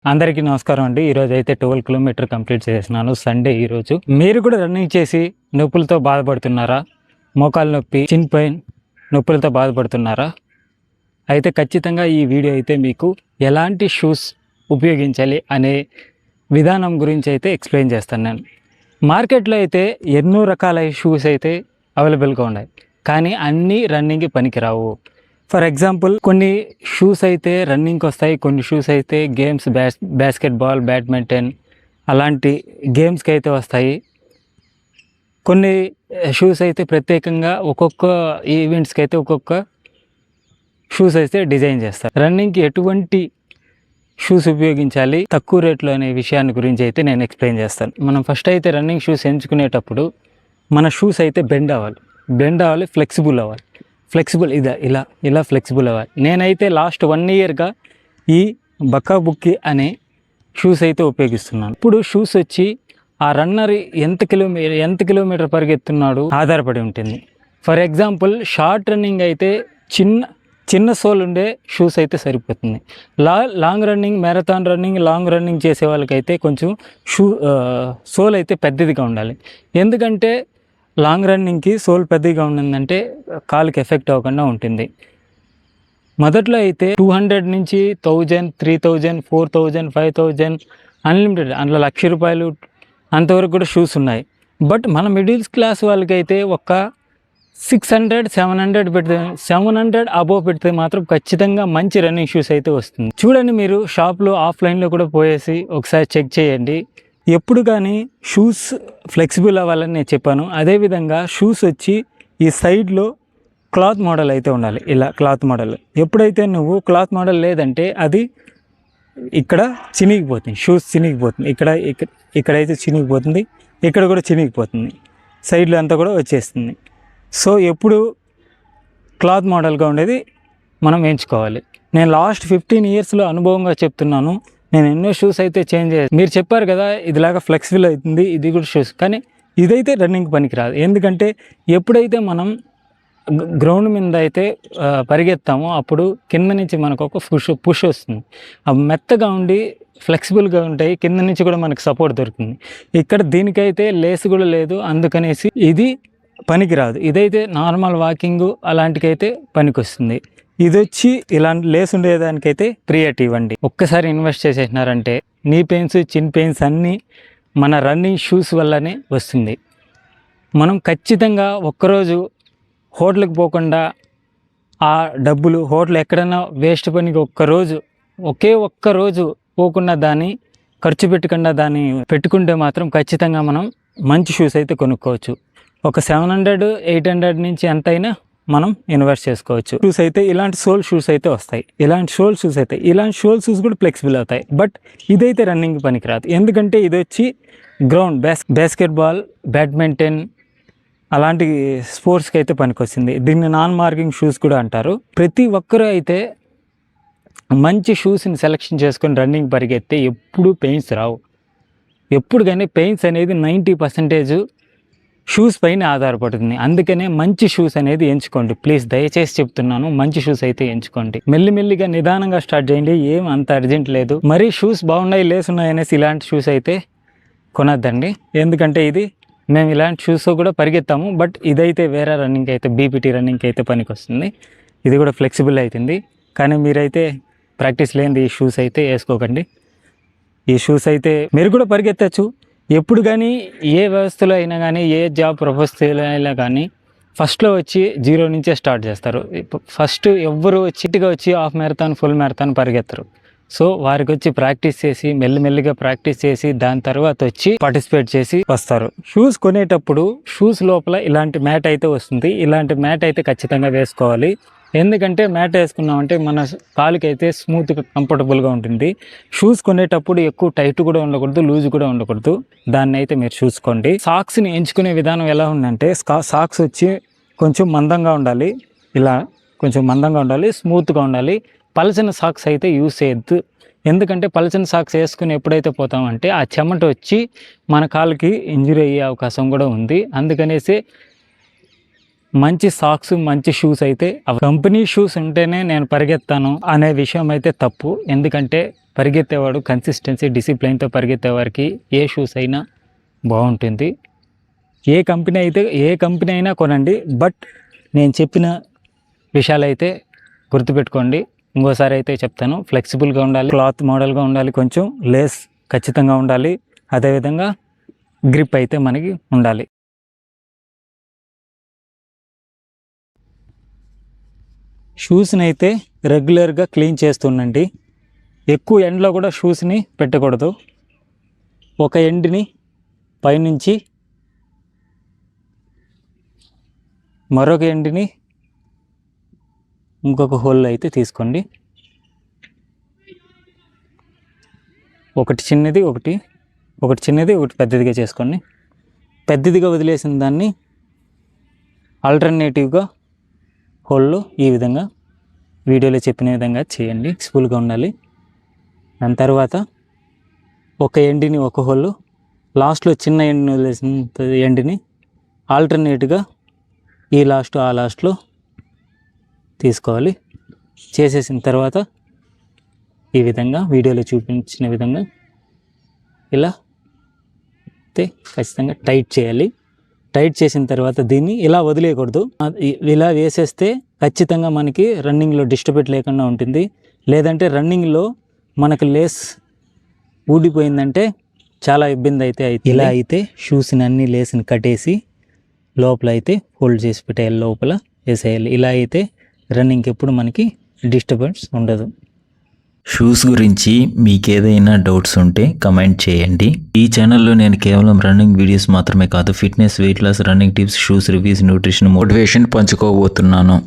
అందరికీ నమస్కారం అండి. ఈరోజు అయితే 12 కిలోమీటర్ కంప్లీట్ చేసినాను. సండే ఈరోజు. మీరు కూడా రన్నింగ్ చేసి నొప్పులతో బాధపడుతున్నారా? మోకాలు నొప్పి, చిన్ పెయిన్ నొప్పులతో బాధపడుతున్నారా? అయితే ఖచ్చితంగా ఈ వీడియో అయితే మీకు ఎలాంటి షూస్ ఉపయోగించాలి అనే విధానం గురించి అయితే ఎక్స్ప్లెయిన్ చేస్తాను నేను. మార్కెట్లో అయితే ఎన్నో రకాల షూస్ అయితే అవైలబుల్గా ఉన్నాయి, కానీ అన్నీ రన్నింగ్కి పనికిరావు. ఫర్ ఎగ్జాంపుల్ కొన్ని షూస్ అయితే రన్నింగ్కి వస్తాయి, కొన్ని షూస్ అయితే గేమ్స్ బాస్కెట్బాల్, బ్యాడ్మింటన్ అలాంటి గేమ్స్కి అయితే వస్తాయి. కొన్ని షూస్ అయితే ప్రత్యేకంగా ఒక్కొక్క ఈవెంట్స్కి అయితే ఒక్కొక్క షూస్ అయితే డిజైన్ చేస్తారు. రన్నింగ్కి ఎటువంటి షూస్ ఉపయోగించాలి తక్కువ రేట్లో అనే విషయాన్ని గురించి అయితే నేను ఎక్స్ప్లెయిన్ చేస్తాను. మనం ఫస్ట్ అయితే రన్నింగ్ షూస్ ఎంచుకునేటప్పుడు మన షూస్ అయితే బెండ్ అవ్వాలి, ఫ్లెక్సిబుల్ అవ్వాలి. ఇలా ఫ్లెక్సిబుల్ అవ్వాలి. నేనైతే లాస్ట్ 1 ఇయర్గా ఈ బక్కా బుక్కి అనే షూస్ అయితే ఉపయోగిస్తున్నాను. ఇప్పుడు షూస్ వచ్చి ఆ రన్నర్ ఎంత కిలోమీటర్ పరిగెత్తున్నాడు ఆధారపడి ఉంటుంది. ఫర్ ఎగ్జాంపుల్ షార్ట్ రన్నింగ్ అయితే చిన్న సోల్ ఉండే షూస్ అయితే సరిపోతుంది. Long running, marathon running, long running చేసే వాళ్ళకైతే కొంచెం సోల్ అయితే పెద్దదిగా ఉండాలి. ఎందుకంటే లాంగ్ రన్నింగ్కి సోల్ పెద్దగా ఉండిందంటే కాలుకి ఎఫెక్ట్ అవ్వకుండా ఉంటుంది. మొదట్లో అయితే 200 నుంచి 1000, 3000, 4000, 5000 అన్లిమిటెడ్, అందులో ₹1,00,000 అంతవరకు కూడా షూస్ ఉన్నాయి. బట్ మన మిడిల్ క్లాస్ వాళ్ళకైతే ఒక 600, 700 పెడితే 700 అబోవ్ పెడితే మాత్రం ఖచ్చితంగా మంచి రన్నింగ్ షూస్ అయితే వస్తుంది. చూడండి, మీరు షాప్లో ఆఫ్లైన్లో కూడా పోయేసి ఒకసారి చెక్ చేయండి. ఎప్పుడు కానీ షూస్ ఫ్లెక్సిబుల్ అవ్వాలని నేను చెప్పాను. అదేవిధంగా షూస్ వచ్చి ఈ సైడ్లో క్లాత్ మోడల్ అయితే ఉండాలి. ఇలా క్లాత్ మోడల్. ఎప్పుడైతే నువ్వు క్లాత్ మోడల్ లేదంటే అది ఇక్కడ చినిగిపోతుంది, షూస్ చినిగిపోతుంది. ఇక్కడైతే చినిగిపోతుంది, ఇక్కడ కూడా చినిగిపోతుంది, సైడ్లో అంతా కూడా వచ్చేస్తుంది. సో ఎప్పుడు క్లాత్ మోడల్గా ఉండేది మనం ఎంచుకోవాలి. నేను లాస్ట్ 15 ఇయర్స్లో అనుభవంగా చెప్తున్నాను. నేను ఎన్నో షూస్ అయితే చేంజ్ చేయాలి. మీరు చెప్పారు కదా ఇదిలాగా ఫ్లెక్సిబుల్ అవుతుంది, ఇది కూడా షూస్, కానీ ఇదైతే రన్నింగ్ పనికిరాదు. ఎందుకంటే ఎప్పుడైతే మనం గ్రౌండ్ మీద అయితే పరిగెత్తామో అప్పుడు కింద నుంచి మనకు ఒక పుష్ వస్తుంది. అవి మెత్తగా ఉండి ఫ్లెక్సిబుల్గా ఉంటాయి, కింద నుంచి కూడా మనకు సపోర్ట్ దొరుకుతుంది. ఇక్కడ దీనికైతే లేస్ కూడా లేదు, అందుకనేసి ఇది పనికిరాదు. ఇదైతే నార్మల్ వాకింగ్ అలాంటికైతే పనికొస్తుంది. ఇది వచ్చి ఇలాంటి లేస్ ఉండేదానికైతే ప్రియారిటీ ఇవ్వండి. ఒక్కసారి ఇన్వెస్ట్ చేసేసినారంటే నీ పెయిన్స్, చిన్ పెయిన్స్ అన్నీ మన రన్నింగ్ షూస్ వల్లనే వస్తుంది. మనం ఖచ్చితంగా ఒక్కరోజు హోటల్కి పోకుండా ఆ డబ్బులు హోటల్ ఎక్కడైనా వేస్ట్ పనికి ఒక్క రోజు పోకుండా దాన్ని ఖర్చు పెట్టకుండా దాన్ని పెట్టుకుంటే మాత్రం ఖచ్చితంగా మనం మంచి షూస్ అయితే కొనుక్కోవచ్చు. ఒక 700, 800 నుంచి ఎంతైనా మనం ఇన్వెస్ట్ చేసుకోవచ్చు. షూస్ అయితే ఇలాంటి సోల్ షూస్ అయితే వస్తాయి. ఇలాంటి షోల్ షూస్ కూడా ఫ్లెక్సిబుల్ అవుతాయి. బట్ ఇదైతే రన్నింగ్ పనికిరాదు. ఎందుకంటే ఇది వచ్చి గ్రౌండ్ బాస్కెట్బాల్, బ్యాడ్మింటన్ అలాంటి స్పోర్ట్స్కి అయితే పనికొచ్చింది. దీన్ని నాన్ మార్కింగ్ షూస్ కూడా అంటారు. ప్రతి ఒక్కరూ అయితే మంచి షూస్ని సెలెక్షన్ చేసుకొని రన్నింగ్ పరిగెత్తే ఎప్పుడు పెయిన్స్ రావు. ఎప్పుడు కానీ పెయిన్స్ అనేది 90% షూస్ పైన ఆధారపడుతుంది. అందుకనే మంచి షూస్ అనేది ఎంచుకోండి ప్లీజ్, దయచేసి చెప్తున్నాను. మంచి షూస్ అయితే ఎంచుకోండి. మెల్లిమెల్లిగా నిదానంగా స్టార్ట్ చేయండి. ఏం అంత అర్జెంట్ లేదు. మరీ షూస్ బాగున్నాయి, లేస్ ఉన్నాయి అనేసి ఇలాంటి షూస్ అయితే కొనద్దండి. ఎందుకంటే మేము ఇలాంటి షూస్ కూడా పరిగెత్తాము, బట్ ఇదైతే వేరే రన్నింగ్ అయితే బీపీటీ రన్నింగ్కి అయితే పనికి వస్తుంది. ఇది కూడా ఫ్లెక్సిబుల్ అవుతుంది. కానీ మీరైతే ప్రాక్టీస్ లేనిది ఈ షూస్ అయితే వేసుకోకండి. ఈ షూస్ అయితే మీరు కూడా పరిగెత్తచ్చు. ఎప్పుడు కానీ ఏ వ్యవస్థలో అయినా కానీ, ఏ జాబ్ ప్రొఫెషన్లో అయినా కానీ ఫస్ట్లో వచ్చి 0 నుంచే స్టార్ట్ చేస్తారు. ఫస్ట్ ఎవ్వరు వచ్చి హాఫ్ మ్యారథాన్, ఫుల్ మ్యారథాన్ పరిగెత్తరు. సో వారికి వచ్చి ప్రాక్టీస్ చేసి మెల్లిమెల్లిగా ప్రాక్టీస్ చేసి దాని తర్వాత వచ్చి పార్టిసిపేట్ చేసి వస్తారు. షూస్ కొనేటప్పుడు షూస్ లోపల ఇలాంటి మ్యాట్ అయితే వస్తుంది. ఇలాంటి మ్యాట్ అయితే ఖచ్చితంగా వేసుకోవాలి. ఎందుకంటే మ్యాట్ వేసుకున్నామంటే మన కాలుకి అయితే స్మూత్గా కంఫర్టబుల్గా ఉంటుంది. షూస్ కొనేటప్పుడు ఎక్కువ టైట్ కూడా ఉండకూడదు, లూజ్ కూడా ఉండకూడదు. దాన్ని అయితే మీరు చూసుకోండి. సాక్స్ని ఎంచుకునే విధానం ఎలా ఉందంటే సాక్స్ వచ్చి కొంచెం మందంగా ఉండాలి, ఇలా కొంచెం మందంగా ఉండాలి, స్మూత్గా ఉండాలి. పలచని సాక్స్ అయితే యూస్ చేయొద్దు. ఎందుకంటే పలచని సాక్స్ వేసుకుని ఎప్పుడైతే పోతామంటే ఆ చెమట వచ్చి మన కాలుకి ఇంజురీ అయ్యే అవకాశం కూడా ఉంది. అందుకనేసి మంచి సాక్స్, మంచి షూస్ అయితే కంపెనీ షూస్ ఉంటేనే నేను పరిగెత్తాను అనే విషయం అయితే తప్పు. ఎందుకంటే పరిగెత్తేవాడు కన్సిస్టెన్సీ డిసిప్లైన్తో పరిగెత్తే వారికి ఏ షూస్ అయినా బాగుంటుంది. ఏ కంపెనీ అయినా కొనండి, బట్ నేను చెప్పిన విషయాలైతే గుర్తుపెట్టుకోండి. ఇంకోసారి అయితే చెప్తాను, ఫ్లెక్సిబుల్గా ఉండాలి, క్లాత్ మోడల్గా ఉండాలి, కొంచెం లేస్ ఖచ్చితంగా ఉండాలి, అదేవిధంగా గ్రిప్ అయితే మనకి ఉండాలి. షూస్ని అయితే రెగ్యులర్గా క్లీన్ చేస్తుండండి. ఎక్కువ ఎండలో కూడా షూస్ని పెట్టకూడదు. ఒక ఎండ్ని పైనుంచి మరొక ఎండ్ని ఇంకొక హోల్ అయితే తీసుకోండి. ఒకటి చిన్నది ఒకటి పెద్దదిగా చేసుకోండి. పెద్దదిగా వదిలేసిన దాన్ని ఆల్టర్నేటివ్గా హోల్లో ఈ విధంగా వీడియోలో చెప్పిన విధంగా చేయండి. స్కూల్గా ఉండాలి. దాని తర్వాత ఒక ఎండ్ని ఒక హోల్లో, లాస్ట్లో చిన్న ఎండ్ని వదిలేసిన ఎండ్ని ఆల్టర్నేట్గా ఈ లాస్ట్ ఆ లాస్ట్లో తీసుకోవాలి. చేసేసిన తర్వాత ఈ విధంగా వీడియోలో చూపించిన విధంగా ఇలా అయితే ఖచ్చితంగా టైట్ చేయాలి. టైట్ చేసిన తర్వాత దీన్ని ఇలా వదిలేయకూడదు. ఇలా వేసేస్తే ఖచ్చితంగా మనకి రన్నింగ్లో డిస్టర్బెన్స్ లేకుండా ఉంటుంది. లేదంటే రన్నింగ్లో మనకు లేస్ ఊడిపోయిందంటే చాలా ఇబ్బంది అయితే అవుతుంది. ఇలా అయితే షూస్ని అన్ని లేస్ని కట్టేసి లోపల అయితే ఫోల్డ్ చేసి పెట్టేయాలి, లోపల వేసేయాలి. ఇలా అయితే రన్నింగ్కి ఎప్పుడు మనకి డిస్టర్బెన్స్ ఉండదు. షూస్ గురించి మీకు ఏదైనా డౌట్స్ ఉంటే కమెంట్ చేయండి. ఈ ఛానల్లో నేను కేవలం రన్నింగ్ వీడియోస్ మాత్రమే కాదు, fitness, weight loss, running tips, shoes reviews, nutrition, motivation పంచుకోబోతున్నాను.